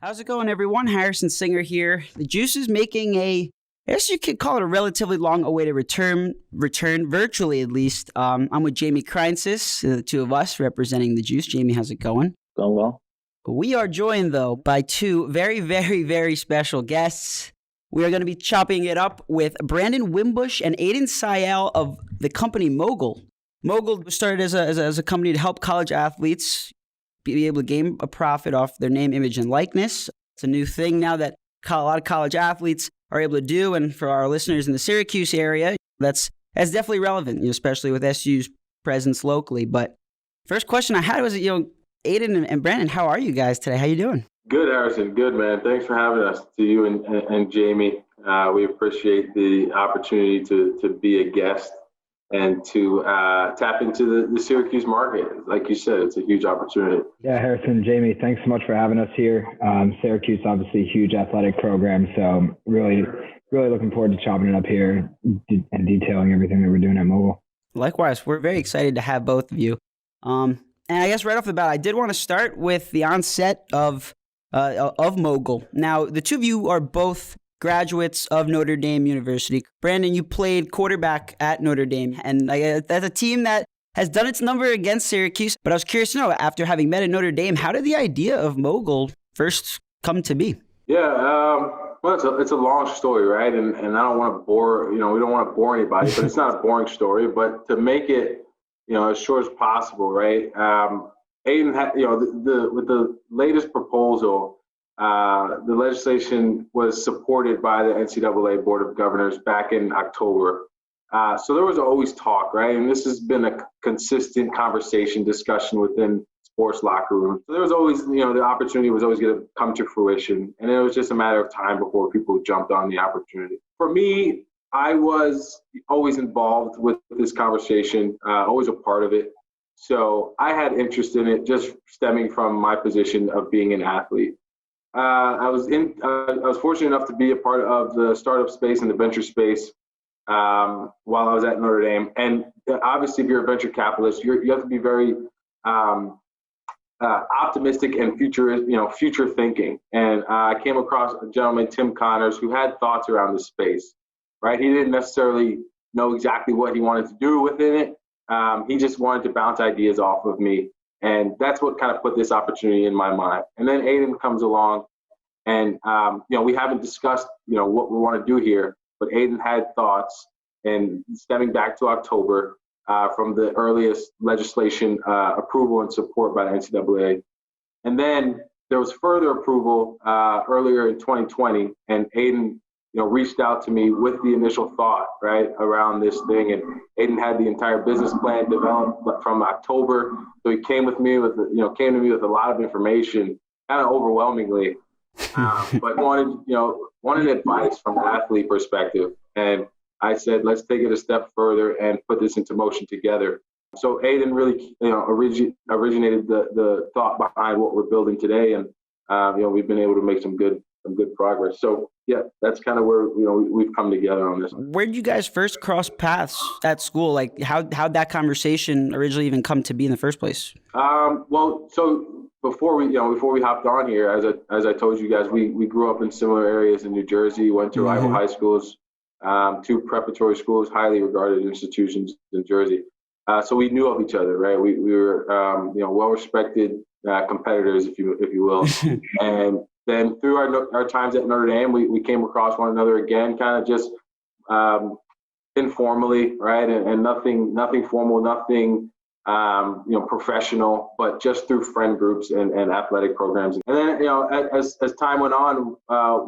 How's it going, everyone? Harrison Singer here. The Juice is making I guess you could call it a relatively long-awaited return, virtually at least. I'm with Jamie Kreinsis, the two of us representing the Juice. Jamie, how's it going? Going well. We are joined, though, by two very, very, very special guests. We are going to be chopping it up with Brandon Wimbush and Ayden Syal of the company Mogul. Mogul started as a company to help college athletes be able to gain a profit off their name, image, and likeness. It's a new thing now that a lot of college athletes are able to do, and for our listeners in the Syracuse area, that's definitely relevant, especially with SU's presence locally. But first question I had was, Ayden and Brandon, how are you guys today? How you doing? Good, Harrison. Good, man. Thanks for having us, to you and Jamie. We appreciate the opportunity to be a guest and to tap into the Syracuse market. Like you said, it's a huge opportunity. Yeah, Harrison, Jamie, thanks so much for having us here. Syracuse, obviously, a huge athletic program, so really looking forward to chopping it up here and detailing everything that we're doing at Mogul. Likewise, we're very excited to have both of you. And I guess right off the bat, I did want to start with the onset of Mogul. Now, the two of you are both graduates of Notre Dame University. Brandon, you played quarterback at Notre Dame, and that's a team that has done its number against Syracuse. But I was curious to know, after having met at Notre Dame, how did the idea of Mogul first come to be? Yeah, well, it's a long story, right? And I don't want to bore, we don't want to bore anybody, but it's not a boring story. But to make it, as short as possible, right? Ayden had, with the latest proposal, the legislation was supported by the NCAA Board of Governors back in October. So there was always talk, right? And this has been a consistent discussion within sports locker rooms. So there was always, the opportunity was always going to come to fruition. And it was just a matter of time before people jumped on the opportunity. For me, I was always involved with this conversation, always a part of it. So I had interest in it just stemming from my position of being an athlete. I was fortunate enough to be a part of the startup space and the venture space while I was at Notre Dame. And obviously, if you're a venture capitalist, you have to be very optimistic and future thinking. And I came across a gentleman, Tim Connors, who had thoughts around this space. Right, he didn't necessarily know exactly what he wanted to do within it. He just wanted to bounce ideas off of me. And that's what kind of put this opportunity in my mind. And then Ayden comes along and, we haven't discussed, what we want to do here, but Ayden had thoughts, and stemming back to October from the earliest legislation approval and support by the NCAA. And then there was further approval earlier in 2020, and Ayden reached out to me with the initial thought, right, around this thing. And Ayden had the entire business plan developed from October. So he came to me with a lot of information, kind of overwhelmingly, but wanted advice from an athlete perspective. And I said, let's take it a step further and put this into motion together. So Ayden really, originated the thought behind what we're building today. And, we've been able to make some good progress. So yeah, that's kind of where we've come together on this. Where did you guys first cross paths at school? Like how'd that conversation originally even come to be in the first place? Well, so before we hopped on here, as I told you guys, we grew up in similar areas in New Jersey, went to rival high schools, two preparatory schools, highly regarded institutions in Jersey. So we knew of each other, right? We were well-respected competitors, if you will, and then through our times at Notre Dame, we came across one another again, kind of just informally, right? And nothing formal, nothing professional, but just through friend groups and athletic programs. And then as time went on,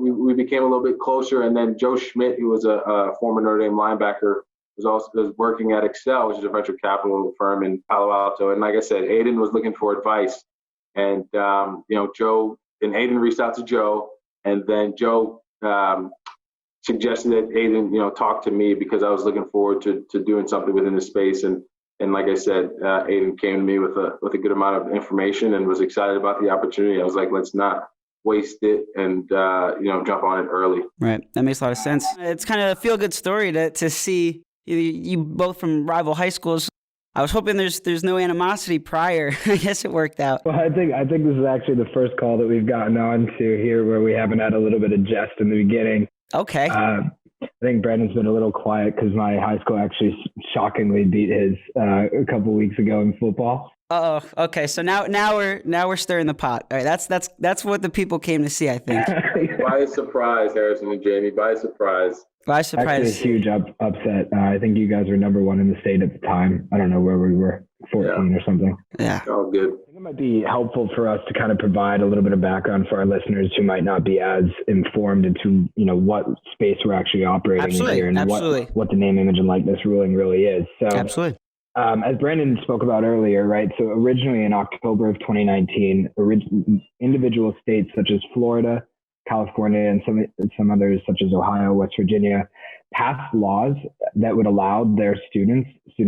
we became a little bit closer. And then Joe Schmidt, who was a former Notre Dame linebacker, was working at Excel, which is a venture capital firm in Palo Alto. And like I said, Ayden was looking for advice, and Joe. And Ayden reached out to Joe, and then Joe suggested that Ayden, talk to me because I was looking forward to doing something within the space. And like I said, Ayden came to me with a good amount of information and was excited about the opportunity. I was like, let's not waste it and jump on it early. Right, that makes a lot of sense. It's kind of a feel-good story to see you both from rival high schools. I was hoping there's no animosity prior. I guess it worked out. Well, I think this is actually the first call that we've gotten on to here where we haven't had a little bit of jest in the beginning. Okay. I think Brandon's been a little quiet because my high school actually shockingly beat his a couple weeks ago in football. Oh, okay. So now we're stirring the pot. All right, that's what the people came to see, I think. By a surprise, Harrison and Jamie. By a surprise. By surprise. Actually, a huge upset. I think you guys were number one in the state at the time. I don't know where we were, 14 or something. Yeah. Oh, good. I think it might be helpful for us to kind of provide a little bit of background for our listeners who might not be as informed into, what space we're actually operating in here and what the name, image, and likeness ruling really is. So, absolutely. As Brandon spoke about earlier, right? So originally in October of 2019, individual states such as Florida, California, and some others such as Ohio, West Virginia, passed laws that would allow their student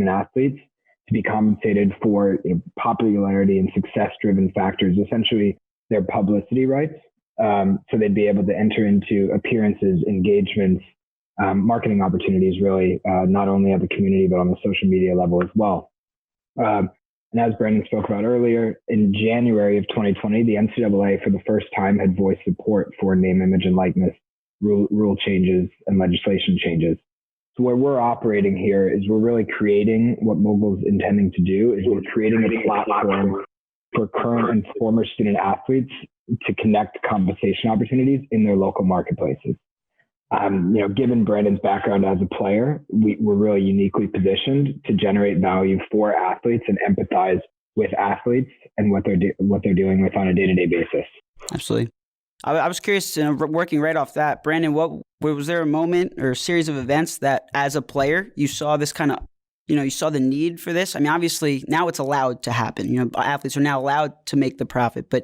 athletes to be compensated for popularity and success-driven factors, essentially their publicity rights. So they'd be able to enter into appearances, engagements, marketing opportunities, really, not only at the community, but on the social media level as well. And as Brandon spoke about earlier, in January of 2020, the NCAA for the first time had voiced support for name, image, and likeness rule changes and legislation changes. So where we're operating here is we're really creating what Mogul's intending to do is we're creating a platform for current and former student athletes to connect compensation opportunities in their local marketplaces. Given Brandon's background as a player, we're really uniquely positioned to generate value for athletes and empathize with athletes and what they're dealing with on a day-to-day basis. Absolutely. I was curious, working right off that, Brandon, was there a moment or a series of events that as a player, you saw this kind of, you saw the need for this? I mean, obviously now it's allowed to happen. Athletes are now allowed to make the profit, but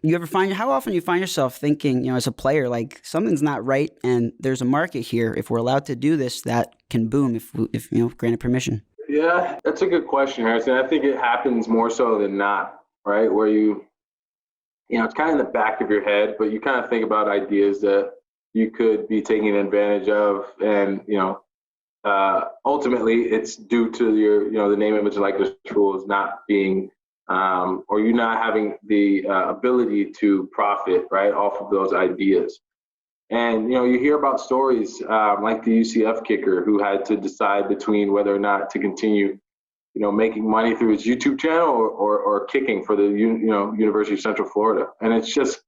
how often you find yourself thinking, as a player, like something's not right and there's a market here. If we're allowed to do this, that can boom if granted permission. Yeah, that's a good question, Harrison. I think it happens more so than not, right? Where it's kind of in the back of your head, but you kind of think about ideas that you could be taking advantage of. And, ultimately it's due to your, the name, image, and likeness rules not being or you not having the ability to profit, right, off of those ideas. And, you hear about stories like the UCF kicker who had to decide between whether or not to continue, making money through his YouTube channel or kicking for the, University of Central Florida. And it's just,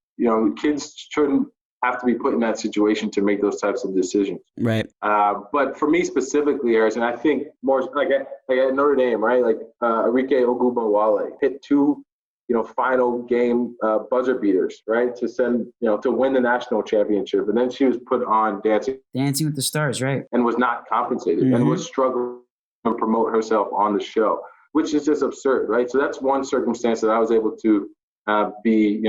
kids shouldn't have to be put in that situation to make those types of decisions. Right. But for me specifically, Harrison, I think more like at Notre Dame, right? Like Enrique Ogunbowale hit two, final game buzzer beaters, right? To send, to win the national championship. And then she was put on Dancing with the Stars, right? And was not compensated and was struggling to promote herself on the show, which is just absurd, right? So that's one circumstance that I was able to be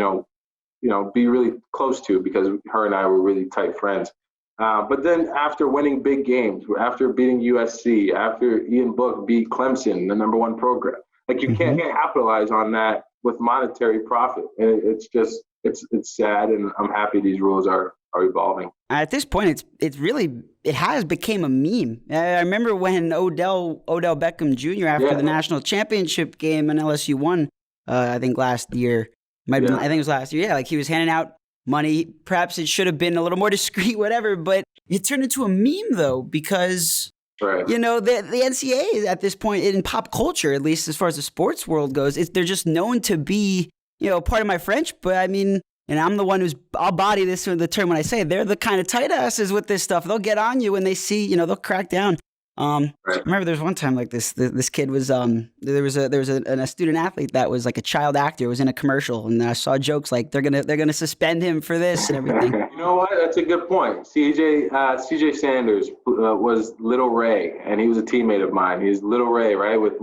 really close to because her and I were really tight friends. But then after winning big games, after beating USC, after Ian Book beat Clemson, the number one program, like you can't capitalize on that with monetary profit. And it's just, it's sad. And I'm happy these rules are evolving. At this point, it has become a meme. I remember when Odell Beckham Jr. after the national championship game and LSU won, I think last year, I think it was last year. Yeah, like he was handing out money. Perhaps it should have been a little more discreet, whatever. But it turned into a meme, though, because the NCAA at this point in pop culture, at least as far as the sports world goes, they're just known to be, part of my French. But I mean, and I'm the one I'll body this with the term when I say it, they're the kind of tight asses with this stuff. They'll get on you when they see, they'll crack down. I remember there was one time like this kid was there was a student athlete that was like a child actor, was in a commercial, and I saw jokes like they're gonna suspend him for this and everything. You know what? That's a good point. CJ Sanders was Little Ray, and he was a teammate of mine. He's Little Ray, right, with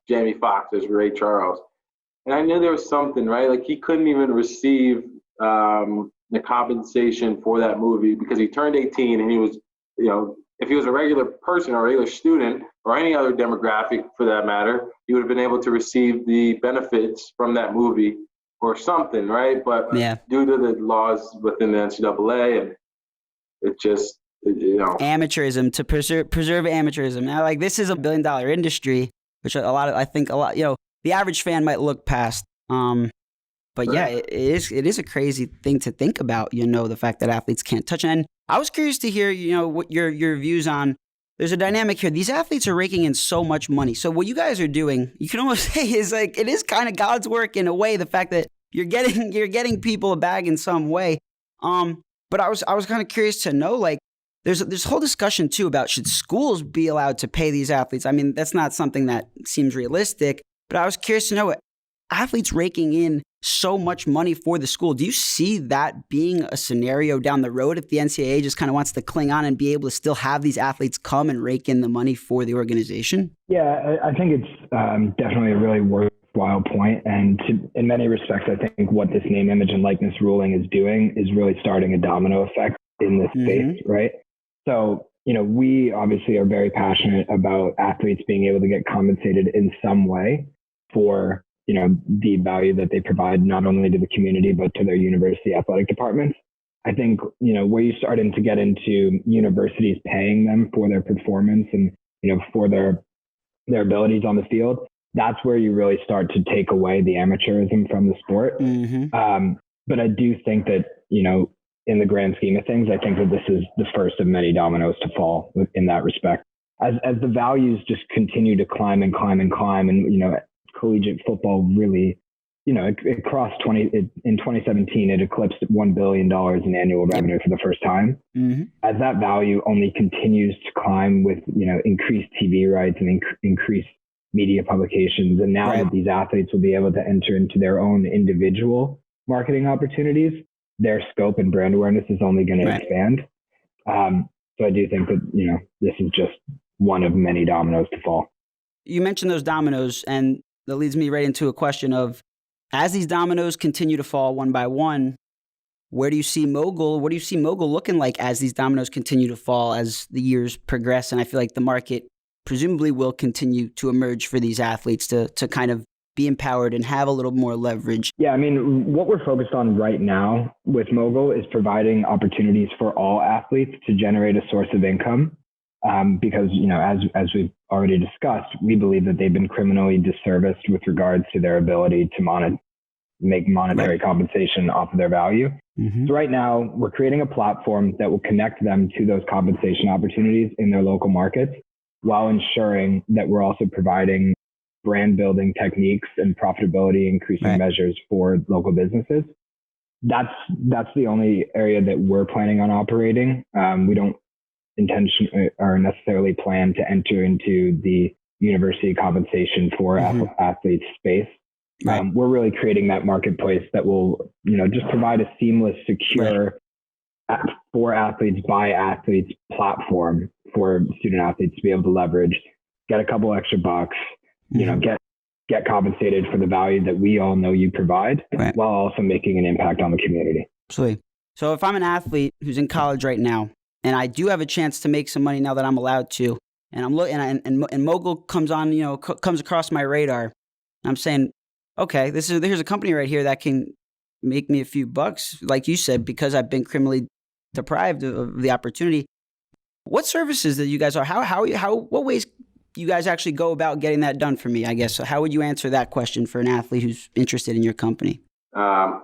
Jamie Foxx as Ray Charles, and I knew there was something, right? Like he couldn't even receive the compensation for that movie because he turned 18 and he was, if he was a regular person or a regular student or any other demographic for that matter, he would have been able to receive the benefits from that movie or something, right? But due to the laws within the NCAA, and it just, amateurism, to preserve amateurism. Now, like, this is a $1 billion industry, which I think the average fan might look past. But yeah, it is a crazy thing to think about, the fact that athletes can't touch. And I was curious to hear, what your views on, there's a dynamic here. These athletes are raking in so much money. So what you guys are doing, you can almost say is like, it is kind of God's work in a way, the fact that you're getting people a bag in some way. But I was kind of curious to know, like, there's a whole discussion too about, should schools be allowed to pay these athletes? I mean, that's not something that seems realistic, but I was curious to know, athletes raking in so much money for the school, do you see that being a scenario down the road if the NCAA just kind of wants to cling on and be able to still have these athletes come and rake in the money for the organization? Yeah, I think it's definitely a really worthwhile point. And in many respects, I think what this name, image, and likeness ruling is doing is really starting a domino effect in this space, right? So, we obviously are very passionate about athletes being able to get compensated in some way for the value that they provide not only to the community, but to their university athletic departments. I think, where you start to get into universities paying them for their performance and, for their abilities on the field, that's where you really start to take away the amateurism from the sport. But I do think that, in the grand scheme of things, I think that this is the first of many dominoes to fall in that respect. As the values just continue to climb and climb and climb, and, collegiate football really, it crossed in 2017, it eclipsed $1 billion in annual revenue for the first time. As that value only continues to climb with, increased TV rights and increased media publications. And now that these athletes will be able to enter into their own individual marketing opportunities, their scope and brand awareness is only going to expand. So I do think that, this is just one of many dominoes to fall. You mentioned those dominoes, and that leads me right into a question of, as these dominoes continue to fall one by one, where do you see Mogul? What do you see Mogul looking like as these dominoes continue to fall as the years progress? And I feel like the market presumably will continue to emerge for these athletes to kind of be empowered and have a little more leverage. Yeah, I mean, what we're focused on right now with Mogul is providing opportunities for all athletes to generate a source of income. Because, as we've already discussed, we believe that they've been criminally disserviced with regards to their ability to make monetary compensation off of their value. So right now, we're creating a platform that will connect them to those compensation opportunities in their local markets, while ensuring that we're also providing brand building techniques and profitability increasing measures for local businesses. That's the only area that we're planning on operating. We don't necessarily plan to enter into the university compensation for athletes space. We're really creating that marketplace that will, just provide a seamless, secure for athletes by athletes platform for student athletes to be able to leverage, get a couple extra bucks, get compensated for the value that we all know you provide, while also making an impact on the community. Absolutely. So if I'm an athlete who's in college right now, and I do have a chance to make some money now that I'm allowed to, and I'm looking, and Mogul comes on, comes across my radar. I'm saying, okay, here's a company right here that can make me a few bucks, like you said, because I've been criminally deprived of the opportunity. What services that you guys are? What ways you guys actually go about getting that done for me? I guess. So how would you answer that question for an athlete who's interested in your company? From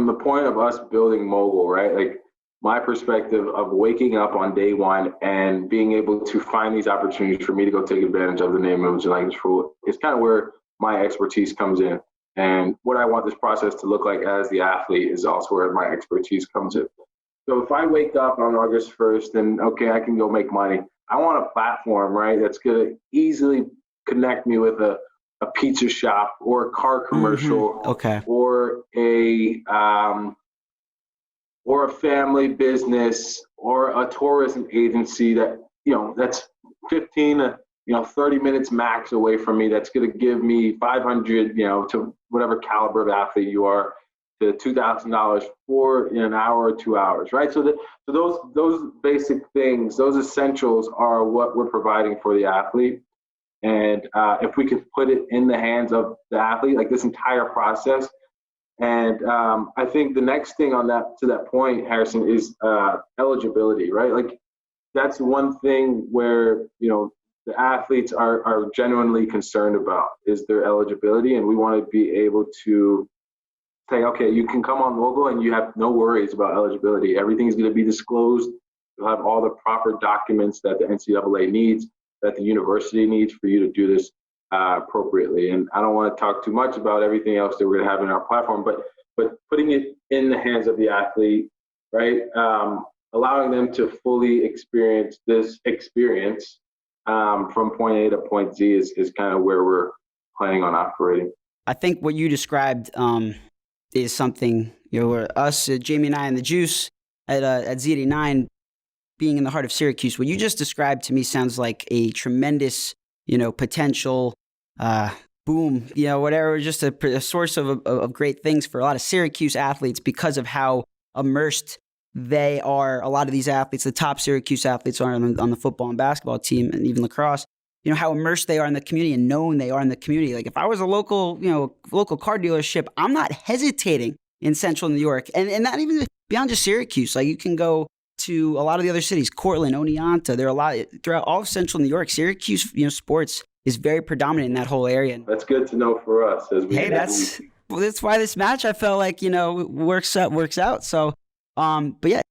the point of us building Mogul, right? Like, my perspective of waking up on day one and being able to find these opportunities for me to go take advantage of the name, image, and likeness rule is kind of where my expertise comes in. And what I want this process to look like as the athlete is also where my expertise comes in. So if I wake up on August 1st and, okay, I can go make money, I want a platform, right, that's going to easily connect me with a pizza shop or a car commercial, or a family business or a tourism agency that, that's 15 to 30 minutes max away from me, that's going to give me $500, to whatever caliber of athlete you are, to $2,000 for an hour or 2 hours, right? So those basic things, those essentials are what we're providing for the athlete. And if we could put it in the hands of the athlete, like this entire process, And I think the next thing on to that point, Harrison, is eligibility, right? Like that's one thing where, the athletes are genuinely concerned about is their eligibility. And we want to be able to say, okay, you can come on Mogul and you have no worries about eligibility. Everything's going to be disclosed. You'll have all the proper documents that the NCAA needs, that the university needs for you to do this appropriately. And I don't want to talk too much about everything else that we're going to have in our platform, but putting it in the hands of the athlete, right? Allowing them to fully experience this experience from point A to point Z is kind of where we're planning on operating. I think what you described is something, where us, Jamie and I and the Juice at Z89 being in the heart of Syracuse, what you just described to me sounds like a tremendous, potential boom, whatever, just a source of great things for a lot of Syracuse athletes because of how immersed they are. A lot of these athletes, the top Syracuse athletes are on the football and basketball team and even lacrosse, how immersed they are in the community and known they are in the community. Like if I was a local car dealership, I'm not hesitating in central New York and not even beyond just Syracuse. Like you can go to a lot of the other cities, Cortland, Oneonta. There are a lot throughout all of central New York. Syracuse, sports is very predominant in that whole area. That's good to know for us. That's why this match I felt like works out. So, but yeah.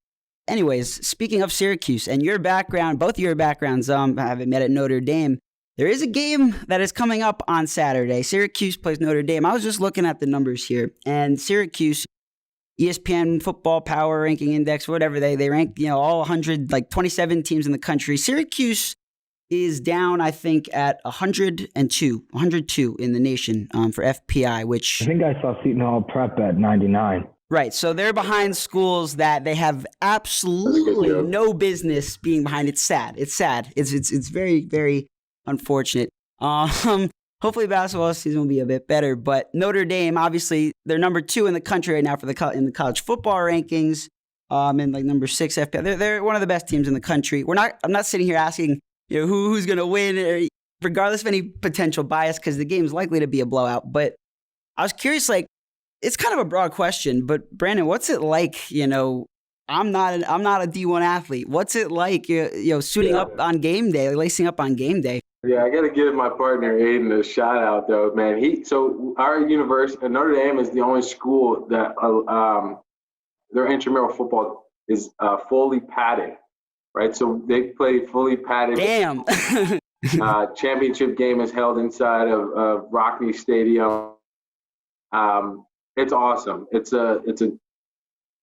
Anyways, speaking of Syracuse and your background, both of your backgrounds having met at Notre Dame, there is a game that is coming up on Saturday. Syracuse plays Notre Dame. I was just looking at the numbers here, and Syracuse, ESPN Football Power Ranking Index, whatever they rank, all 27 teams in the country. Syracuse is down, I think, at 102 in the nation for FPI, which I think I saw Seton Hall Prep at 99. Right, so they're behind schools that they have absolutely no business being behind. It's sad. It's very, very unfortunate. Hopefully basketball season will be a bit better, but Notre Dame, obviously, they're number 2 in the country right now in the college football rankings, and number 6 FPI. They're one of the best teams in the country. I'm not sitting here asking who's going to win, regardless of any potential bias, because the game's likely to be a blowout. But I was curious, it's kind of a broad question, but Brandon, what's it like? I'm not a D1 athlete. What's it like, suiting up on game day, lacing up on game day? Yeah, I got to give my partner Ayden a shout out though, man. So our university, Notre Dame, is the only school that their intramural football is fully padded, right? So they play fully padded. Damn. Championship game is held inside of Rockne Stadium. It's awesome. It's a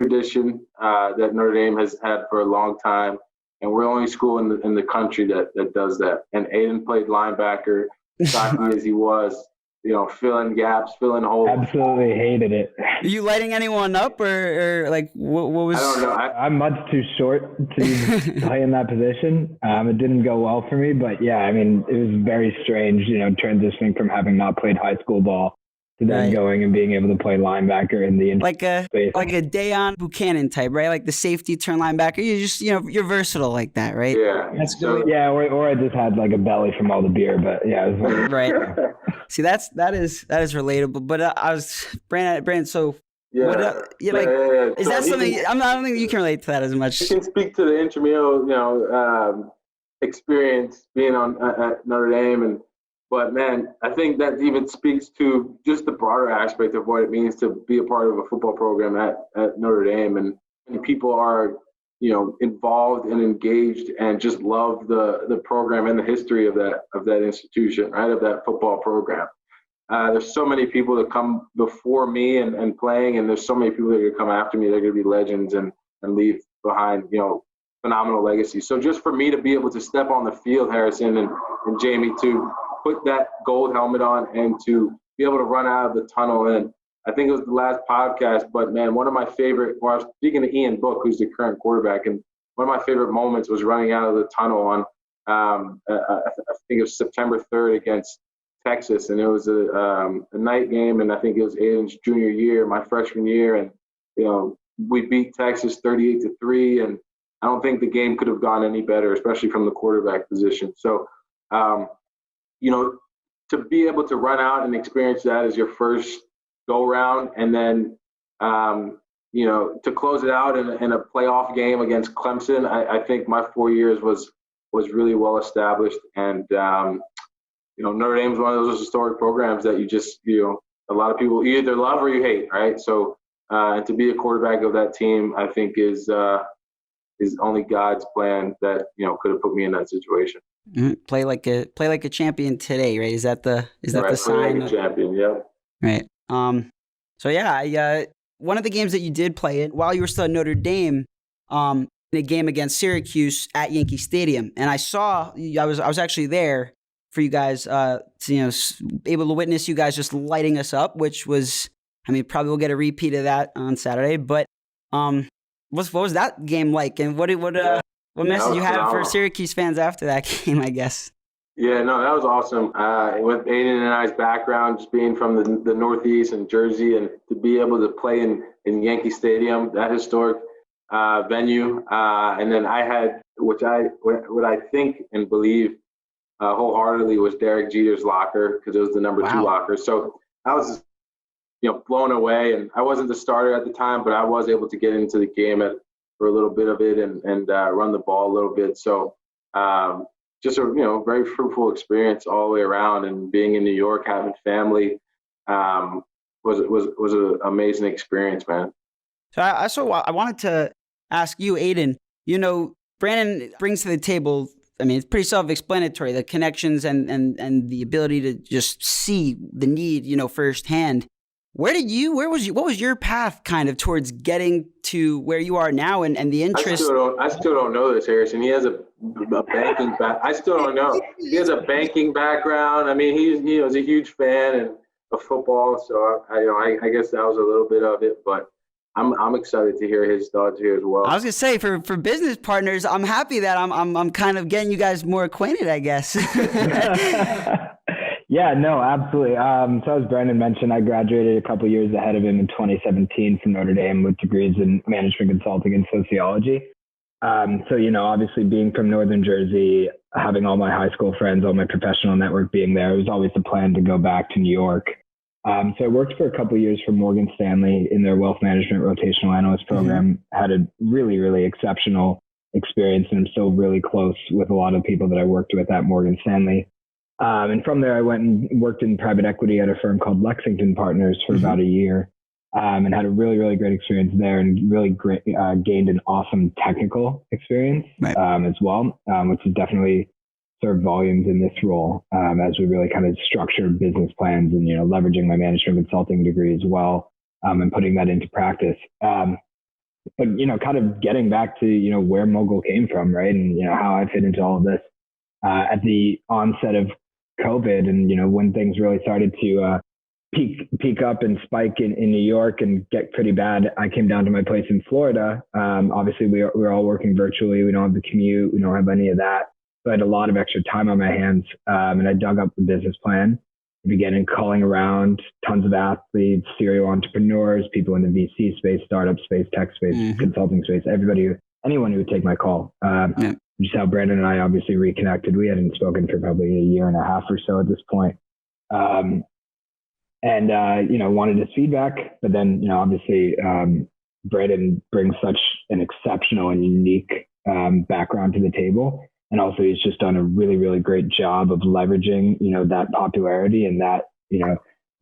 tradition that Notre Dame has had for a long time, and we're the only school in the country that does that. And Ayden played linebacker, stocky as he was, filling gaps, filling holes. Absolutely hated it. Are you lighting anyone up, or what was? I don't know. I'm much too short to play in that position. It didn't go well for me, but yeah, I mean, it was very strange, transitioning from having not played high school ball to then going and being able to play linebacker in the space. Like a Dayon Buchanan type, right? Like the safety turn linebacker. You just you're versatile like that, right? Yeah, that's good. Yeah, or I just had a belly from all the beer, but yeah, it was right. See, that is relatable. But I was Brandon. So yeah, is that something? I don't think you can relate to that as much. You can speak to the intramural, experience being at Notre Dame But man, I think that even speaks to just the broader aspect of what it means to be a part of a football program at Notre Dame, and people are, involved and engaged and just love the program and the history of that institution, right, of that football program. There's so many people that come before me and playing, and there's so many people that are going to come after me. They're going to be legends and leave behind, phenomenal legacy. So just for me to be able to step on the field, Harrison and Jamie, to put that gold helmet on and to be able to run out of the tunnel. And I think it was the last podcast, but man, one of my favorite, I was speaking to Ian Book, who's the current quarterback, and one of my favorite moments was running out of the tunnel on, I think it was September 3rd against Texas. And it was a night game. And I think it was Ayden's junior year, my freshman year. And, we beat Texas 38-3. And I don't think the game could have gone any better, especially from the quarterback position. So, to be able to run out and experience that as your first go round, and then To close it out in a playoff game against Clemson, I think my 4 years was really well established. And, Notre Dame is one of those historic programs that a lot of people either love or you hate, right? So, and to be a quarterback of that team, I think is only God's plan that, could have put me in that situation. Mm-hmm. Play like a champion today, right? Is that the sign? Play like a champion, yeah. Right. So yeah, one of the games that you did play in while you were still at Notre Dame, in a game against Syracuse at Yankee Stadium, and I was actually there for you guys, able to witness you guys just lighting us up, which was, probably we'll get a repeat of that on Saturday. But what was that game like, and what message you had for Syracuse fans after that game, I guess? Yeah, no, that was awesome. With Ayden and I's background, just being from the Northeast and Jersey, and to be able to play in Yankee Stadium, that historic venue, and then I had, what I think and believe wholeheartedly was Derek Jeter's locker, because it was the number 2 locker. So I was, blown away, and I wasn't the starter at the time, but I was able to get into the game for a little bit of it and run the ball a little bit. So. Just a very fruitful experience all the way around, and being in New York, having family, was an amazing experience, man. So I wanted to ask you, Ayden. Brandon brings to the table. It's pretty self-explanatory, the connections and the ability to just see the need, firsthand. What was your path kind of towards getting to where you are now, and the interest? I still don't know this, Harrison. He has a banking back. I still don't know. He has a banking background. He's a huge fan of football, so I guess that was a little bit of it, but I'm excited to hear his thoughts here as well. I was gonna say, for business partners, I'm happy that I'm kind of getting you guys more acquainted, I guess. Yeah, no, absolutely. So as Brandon mentioned, I graduated a couple years ahead of him in 2017 from Notre Dame with degrees in management consulting and sociology. Obviously being from Northern Jersey, having all my high school friends, all my professional network being there, it was always the plan to go back to New York. So I worked for a couple years for Morgan Stanley in their wealth management rotational analyst program, had a really, really exceptional experience, and I'm still really close with a lot of people that I worked with at Morgan Stanley. And from there, I went and worked in private equity at a firm called Lexington Partners for about a year, and had a really, really great experience there, and really gained an awesome technical experience as well, which has definitely served volumes in this role as we really kind of structure business plans and, leveraging my management consulting degree as well, and putting that into practice. But, kind of getting back to, where Mogul came from, right? And, how I fit into all of this at the onset of COVID, and when things really started to peak up and spike in New York and get pretty bad, I came down to my place in Florida. Obviously, we're all working virtually. We don't have the commute. We don't have any of that. So I had a lot of extra time on my hands, and I dug up the business plan. I began calling around tons of athletes, serial entrepreneurs, people in the VC space, startup space, tech space, consulting space, anyone who would take my call. Just how Brandon and I obviously reconnected. We hadn't spoken for probably a year and a half or so at this point. Wanted his feedback, but then, obviously, Brandon brings such an exceptional and unique background to the table. And also he's just done a really, really great job of leveraging, that popularity and that,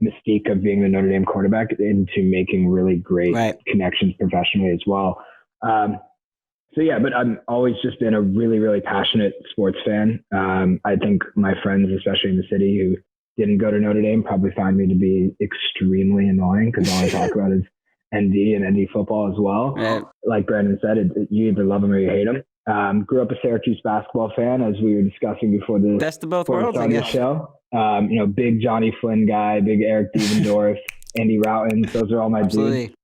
mystique of being the Notre Dame quarterback into making really great connections professionally as well. But I've always just been a really, really passionate sports fan. I think my friends, especially in the city, who didn't go to Notre Dame probably find me to be extremely annoying, because all I talk about is ND and ND football as well. Right. Like Brandon said, you either love them or you hate them. Grew up a Syracuse basketball fan, as we were discussing before the best of both worlds, I guess. Show. Big Johnny Flynn guy, big Eric Devendorf, Andy Routens. Those are all my dudes.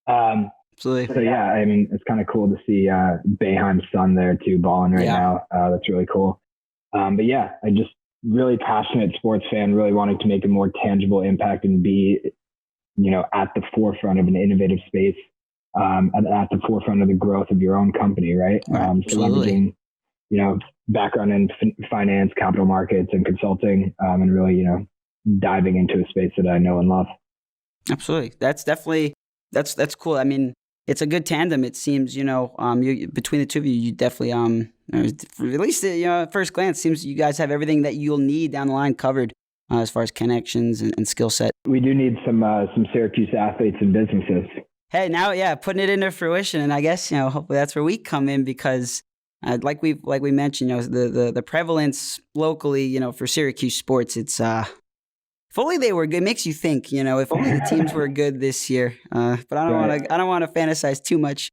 Absolutely. So yeah, it's kind of cool to see Boeheim's son there too, balling right now. That's really cool. But yeah, I just really passionate sports fan, really wanting to make a more tangible impact and be, at the forefront of an innovative space, at the forefront of the growth of your own company, right? So leveraging, background in finance, capital markets, and consulting, and really, diving into a space that I know and love. Absolutely. That's definitely That's cool. I mean, it's a good tandem. It seems, between the two of you, you definitely, at least, at first glance, seems you guys have everything that you'll need down the line covered as far as connections and skill set. We do need some Syracuse athletes and businesses. Hey, now, yeah, putting it into fruition, and I guess hopefully that's where we come in because, like we mentioned, the prevalence locally, for Syracuse sports, it's if only they were good. It makes you think, if only the teams were good this year. But I don't want to fantasize too much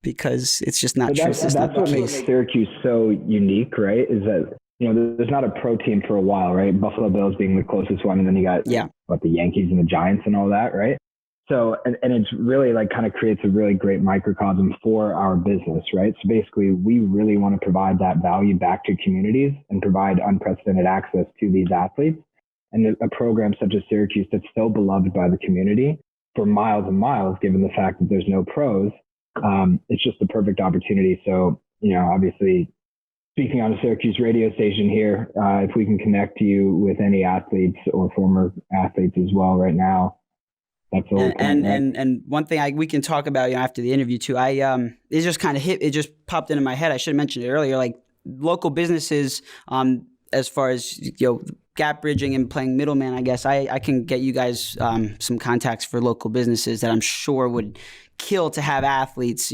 because it's just not true. That's what makes Syracuse so unique, right? Is that there's not a pro team for a while, right? Buffalo Bills being the closest one, and then you got the Yankees and the Giants and all that, right? So, and it's really like kind of creates a really great microcosm for our business, right? So basically, we really want to provide that value back to communities and provide unprecedented access to these athletes. And a program such as Syracuse that's so beloved by the community for miles and miles, given the fact that there's no pros, it's just the perfect opportunity. So, obviously, speaking on a Syracuse radio station here, if we can connect you with any athletes or former athletes as well right now, that's all. And one thing we can talk about after the interview too. It just kind of it just popped into my head. I should have mentioned it earlier. Like local businesses, as far as gap bridging and playing middleman, I guess I can get you guys some contacts for local businesses that I'm sure would kill to have athletes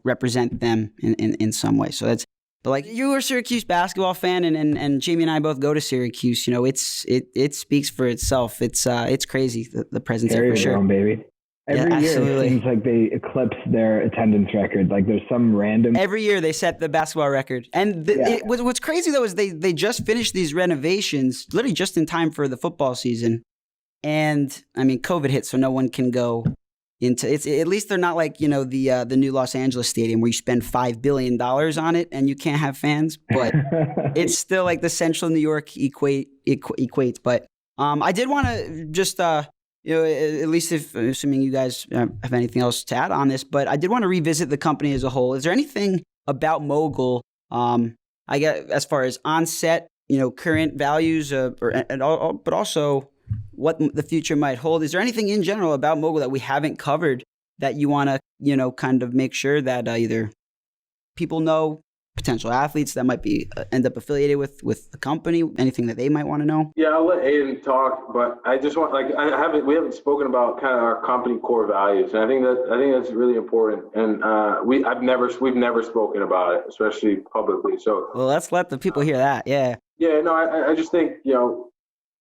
represent them in some way. So that's. But like you're a Syracuse basketball fan, and Jamie and I both go to Syracuse. It speaks for itself. It's crazy the presence there for sure. Own, baby. Every year it seems like they eclipse their attendance record. Like there's some random. Every year they set the basketball record, and what's crazy though is they just finished these renovations literally just in time for the football season, and I mean COVID hit, so no one can go. At least they're not like the new Los Angeles stadium where you spend $5 billion on it and you can't have fans, but it's still like the Central New York equates. But I did want to just at least if assuming you guys have anything else to add on this, but I did want to revisit the company as a whole. Is there anything about Mogul, I guess as far as onset, current values, but also what the future might hold? Is there anything in general about Mogul that we haven't covered that you want to, kind of make sure that either people know, potential athletes that might be end up affiliated with the company, anything that they might want to know? Yeah, I'll let Ayden talk, but I just want we haven't spoken about kind of our company core values, and I think that's really important. And we've never spoken about it, especially publicly. So let's let the people hear that. Yeah. Yeah. No, I just think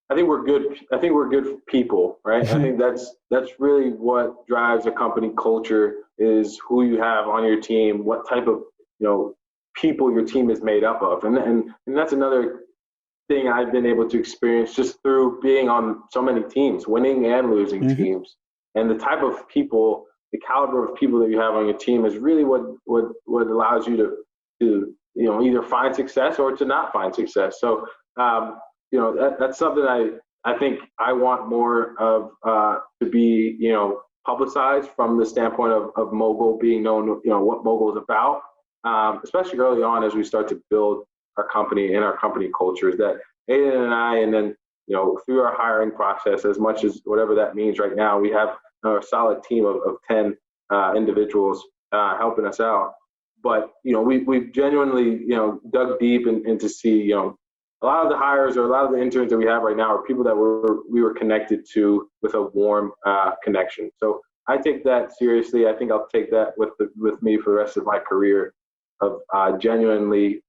I think we're good. I think we're good people, right? I think that's really what drives a company culture is who you have on your team, what type of people your team is made up of, and that's another thing I've been able to experience just through being on so many teams, winning and losing teams, and the type of people, the caliber of people that you have on your team is really what allows you to either find success or to not find success. So. That's something I think I want more of to be, publicized from the standpoint of Mogul being known, what Mogul is about, especially early on as we start to build our company and our company cultures that Ayden and I, and then, through our hiring process, as much as whatever that means right now, we have a solid team of 10 individuals helping us out. But, we've genuinely, dug deep and to see, a lot of the hires or a lot of the interns that we have right now are people that we were connected to with a warm connection. So I take that seriously. I think I'll take that with me for the rest of my career of genuinely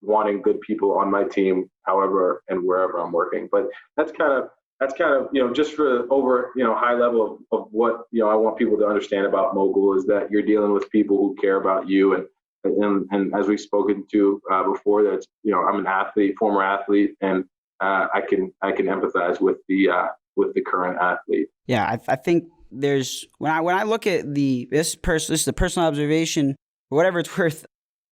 wanting good people on my team, however and wherever I'm working. But that's kind of just for the over high level of what I want people to understand about Mogul is that you're dealing with people who care about you and as we've spoken to before, that's I'm an athlete, former athlete, and I can empathize with the current athlete. Yeah, I think there's when I look at this is a personal observation, or whatever it's worth.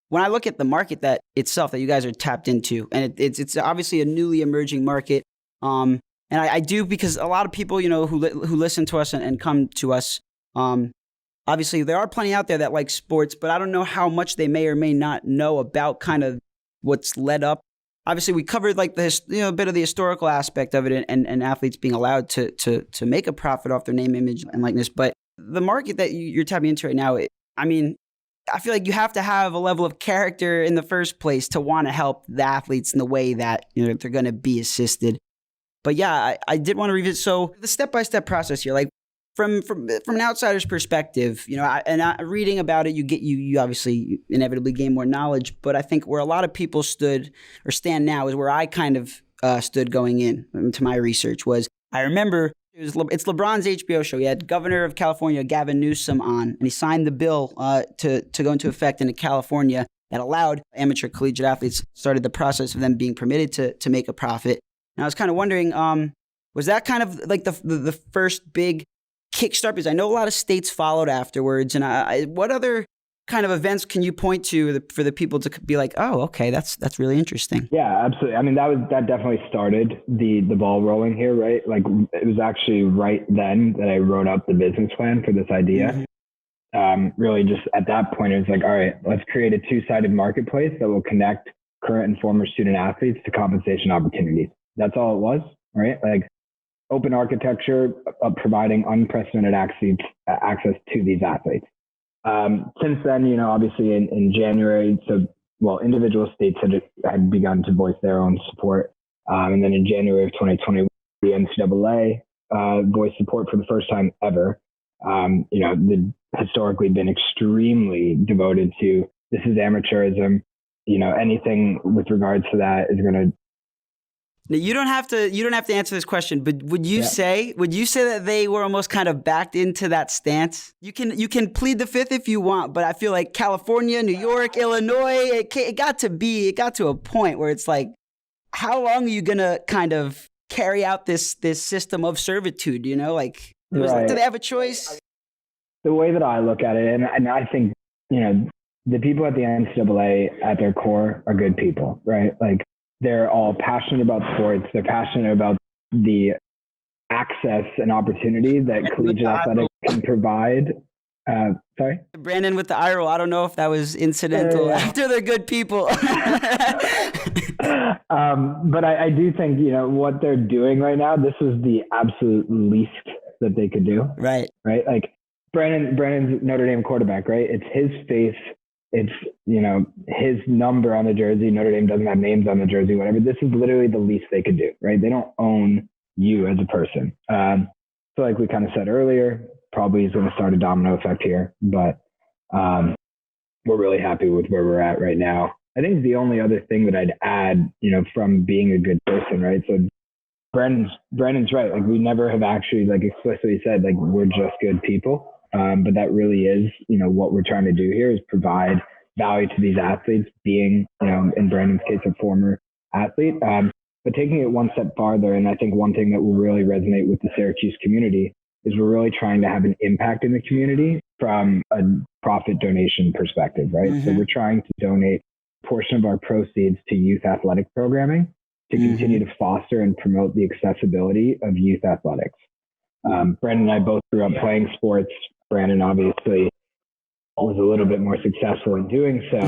When I look at the market that itself that you guys are tapped into, and it's obviously a newly emerging market, and I do because a lot of people who listen to us and come to us. Obviously, there are plenty out there that like sports, but I don't know how much they may or may not know about kind of what's led up. Obviously, we covered like the bit of the historical aspect of it and athletes being allowed to make a profit off their name, image, and likeness. But the market that you're tapping into right now, I mean, I feel like you have to have a level of character in the first place to want to help the athletes in the way that they're going to be assisted. But yeah, I did want to revisit. So the step-by-step process here, like from an outsider's perspective, reading about it, you obviously inevitably gain more knowledge. But I think where a lot of people stood or stand now is where I kind of stood going into my research was, I remember it's LeBron's HBO show. He had Governor of California, Gavin Newsom, on, and he signed the bill to go into effect into California that allowed amateur collegiate athletes, started the process of them being permitted to make a profit. And I was kind of wondering, was that kind of like the first big kickstart? Because I know a lot of states followed afterwards. And what other kind of events can you point to for the people to be like, oh, okay, that's really interesting? Yeah, absolutely. I mean, that definitely started the ball rolling here, right? Like it was actually right then that I wrote up the business plan for this idea. Mm-hmm. Really just at that point, it was like, all right, let's create a two-sided marketplace that will connect current and former student athletes to compensation opportunities. That's all it was, right? Like open architecture of providing unprecedented access to these athletes. Since then, obviously in January, individual states had begun to voice their own support. And then in January of 2020, the NCAA voiced support for the first time ever. They've historically been extremely devoted to, this is amateurism. Anything with regards to that is going to. Now, you don't have to answer this question, but would you say that they were almost kind of backed into that stance? You can plead the fifth if you want, but I feel like California, New York, Illinois, it got to a point where it's like, how long are you gonna kind of carry out this system of servitude? Do they have a choice? The way that I look at it, and I think the people at the NCAA at their core are good people, right? Like, they're all passionate about sports. They're passionate about the access and opportunity that collegiate athletics can provide. Sorry? Brandon with the eye roll. I don't know if that was incidental after they're good people. But I do think, what they're doing right now, this is the absolute least that they could do. Right. Right? Like Brandon's Notre Dame quarterback, right? It's his face. It's, his number on the jersey. Notre Dame doesn't have names on the jersey, whatever. This is literally the least they could do, right? They don't own you as a person. So like we kind of said earlier, probably is going to start a domino effect here, but we're really happy with where we're at right now. I think the only other thing that I'd add, from being a good person, right? So Brandon's right. Like we never have actually like explicitly said, like, we're just good people. But that really is, what we're trying to do here is provide value to these athletes, being, in Brandon's case, a former athlete. But taking it one step farther, and I think one thing that will really resonate with the Syracuse community is we're really trying to have an impact in the community from a profit donation perspective, right? Mm-hmm. So we're trying to donate a portion of our proceeds to youth athletic programming to continue to foster and promote the accessibility of youth athletics. Brandon and I both grew up playing sports. Brandon obviously was a little bit more successful in doing so.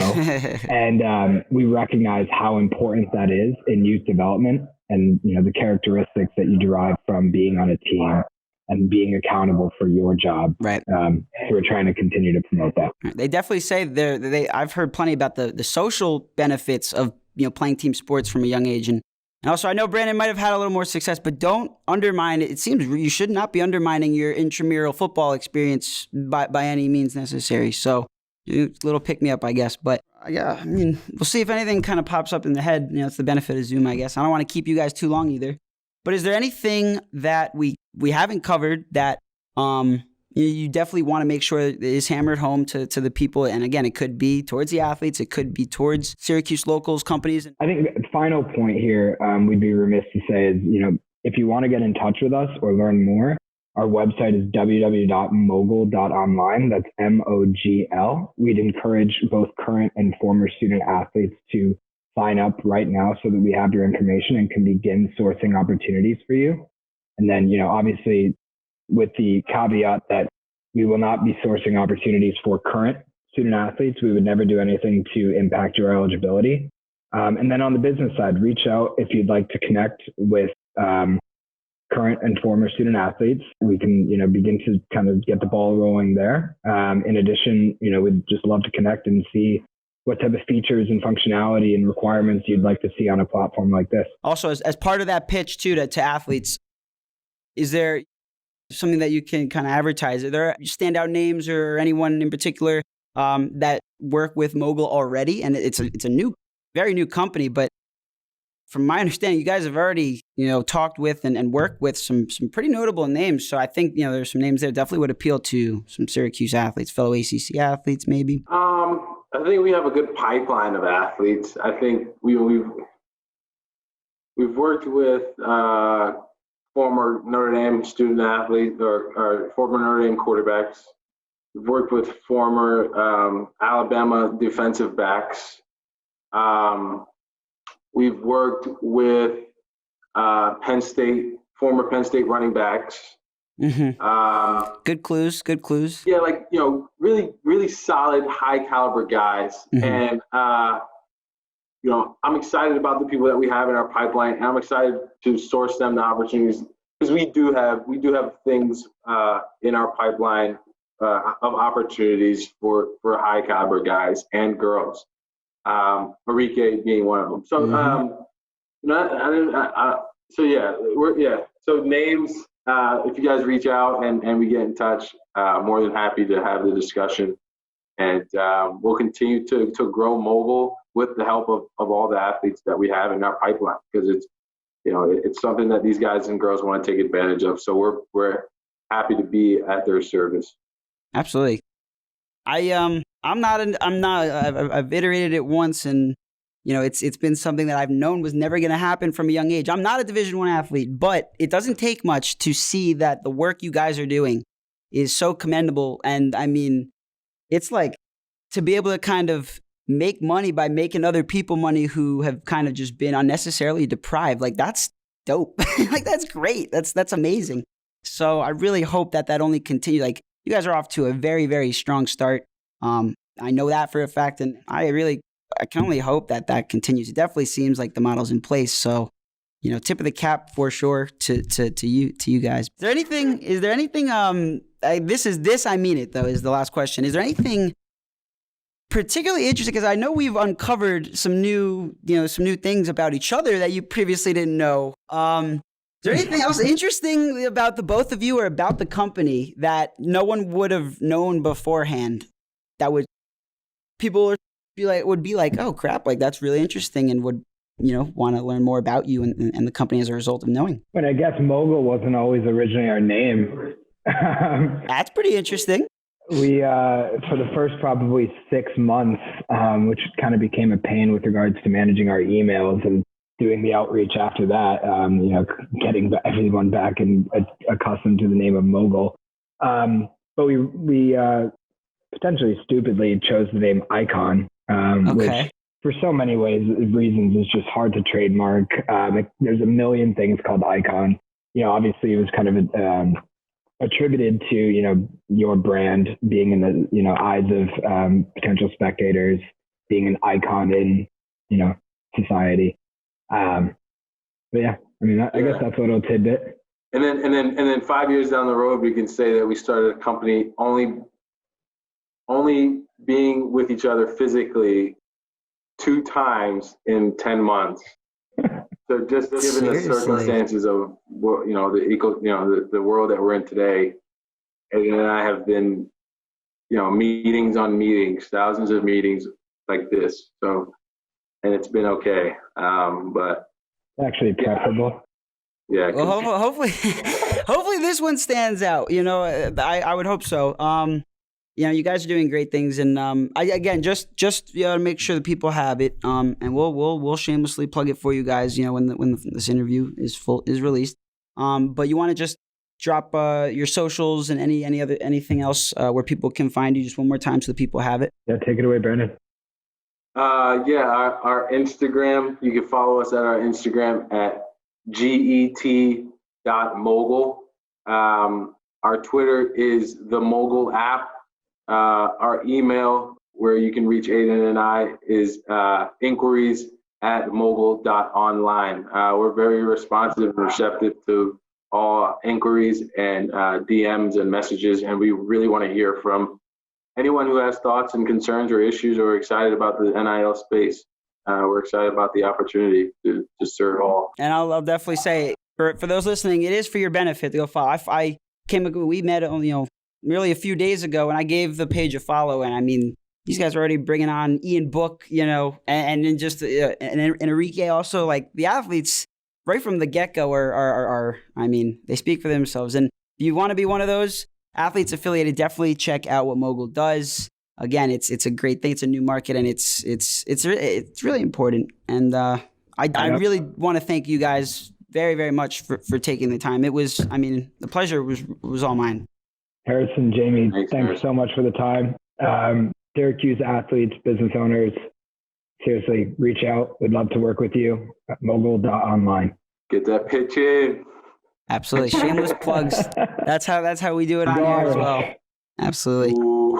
And we recognize how important that is in youth development and, the characteristics that you derive from being on a team and being accountable for your job. Right. So we're trying to continue to promote that. They definitely say I've heard plenty about the social benefits of, playing team sports from a young age. And also, I know Brandon might have had a little more success, but don't undermine it. It seems you should not be undermining your intramural football experience by any means necessary. So, a little pick-me-up, I guess. But, yeah, we'll see if anything kind of pops up in the head. It's the benefit of Zoom, I guess. I don't want to keep you guys too long either. But is there anything that we haven't covered that you definitely want to make sure is hammered home to the people? And again, it could be towards the athletes. It could be towards Syracuse locals, companies. I think the final point here we'd be remiss to say is, if you want to get in touch with us or learn more, our website is www.mogl.online. That's MOGL. We'd encourage both current and former student athletes to sign up right now so that we have your information and can begin sourcing opportunities for you. And then, obviously, with the caveat that we will not be sourcing opportunities for current student athletes. We would never do anything to impact your eligibility. And then on the business side, reach out if you'd like to connect with current and former student athletes. We can, begin to kind of get the ball rolling there. In addition, we'd just love to connect and see what type of features and functionality and requirements you'd like to see on a platform like this. Also, as part of that pitch too to athletes, is there something that you can kind of advertise? Are there standout names or anyone in particular that work with Mogul already? And it's a new, very new company, but from my understanding, you guys have already, talked with and worked with some pretty notable names. So I think, there's some names there definitely would appeal to some Syracuse athletes, fellow ACC athletes, maybe. I think we have a good pipeline of athletes. I think we've worked with former Notre Dame student athletes or former Notre Dame quarterbacks. We've worked with former Alabama defensive backs. We've worked with former Penn State running backs. Mm-hmm. Good clues. Yeah, really, really solid, high caliber guys. Mm-hmm. And I'm excited about the people that we have in our pipeline, and I'm excited to source them the opportunities, because we do have things in our pipeline of opportunities for high caliber guys and girls. Marike being one of them. So, So names. If you guys reach out and we get in touch, more than happy to have the discussion, and we'll continue to grow Mogul with the help of all the athletes that we have in our pipeline, because it's something that these guys and girls want to take advantage of. So we're happy to be at their service. Absolutely. I've iterated it once, and it's been something that I've known was never going to happen from a young age. I'm not a Division I athlete, but it doesn't take much to see that the work you guys are doing is so commendable. And I mean, it's like to be able to kind of make money by making other people money who have kind of just been unnecessarily deprived. Like, that's dope. Like, that's great. That's amazing. So I really hope that only continues. Like, you guys are off to a very, very strong start. I know that for a fact, and I can only hope that continues. It definitely seems like the model's in place. So, tip of the cap for sure to you guys. Is there anything? I mean it though, is the last question. Is there anything particularly interesting? Because I know we've uncovered some new things about each other that you previously didn't know. Is there anything else interesting about the both of you or about the company that no one would have known beforehand that people would be like, oh crap, like that's really interesting, and would want to learn more about you and the company as a result of knowing? But I guess Mogul wasn't always originally our name. That's pretty interesting. We for the first probably 6 months, which kind of became a pain with regards to managing our emails and doing the outreach after that, getting everyone back and accustomed to the name of Mogul. But we potentially stupidly chose the name Icon, which for so many reasons is just hard to trademark. There's a million things called Icon. Obviously it was kind of attributed to, your brand being in the, eyes of potential spectators, being an icon in, society. But yeah, I mean, I guess that's a little tidbit. And then 5 years down the road, we can say that we started a company only being with each other physically 2 times in 10 months. So just given the circumstances of what, the world that we're in today, Ayden and I have been, meetings on meetings, thousands of meetings like this. So, and it's been okay. But actually preferable. Yeah. Well, hopefully this one stands out. I would hope so. You guys are doing great things, and just make sure that people have it. And we'll shamelessly plug it for you guys. When this interview is released. But you want to just drop your socials and anything else where people can find you just one more time so that people have it. Yeah, take it away, Brandon. Our Instagram. You can follow us at our Instagram at get.mogul. Our Twitter is the Mogul app. Our email, where you can reach Ayden and I, is inquiries@mogul.online. We're very responsive and receptive to all inquiries and DMs and messages, and we really want to hear from anyone who has thoughts and concerns or issues or excited about the NIL space. We're excited about the opportunity to serve all. And I'll definitely say, for those listening, it is for your benefit to go follow. We met, merely a few days ago, and I gave the page a follow, and I mean, these guys are already bringing on Ian Book, and then just and Enrique also. Like, the athletes right from the get-go are I mean, they speak for themselves. And if you want to be one of those athletes affiliated, definitely check out what Mogul does. Again, it's a great thing. It's a new market, and it's really important. And I really want to thank you guys very, very much for taking the time. It was, I mean, the pleasure was all mine. Harrison, Jamie, thanks Harrison. so much for the time. Syracuse athletes, business owners, seriously, reach out. We'd love to work with you at mogul.online. Get that pitch in. Absolutely. Shameless plugs. That's how we do it on here as well. Absolutely. Ooh.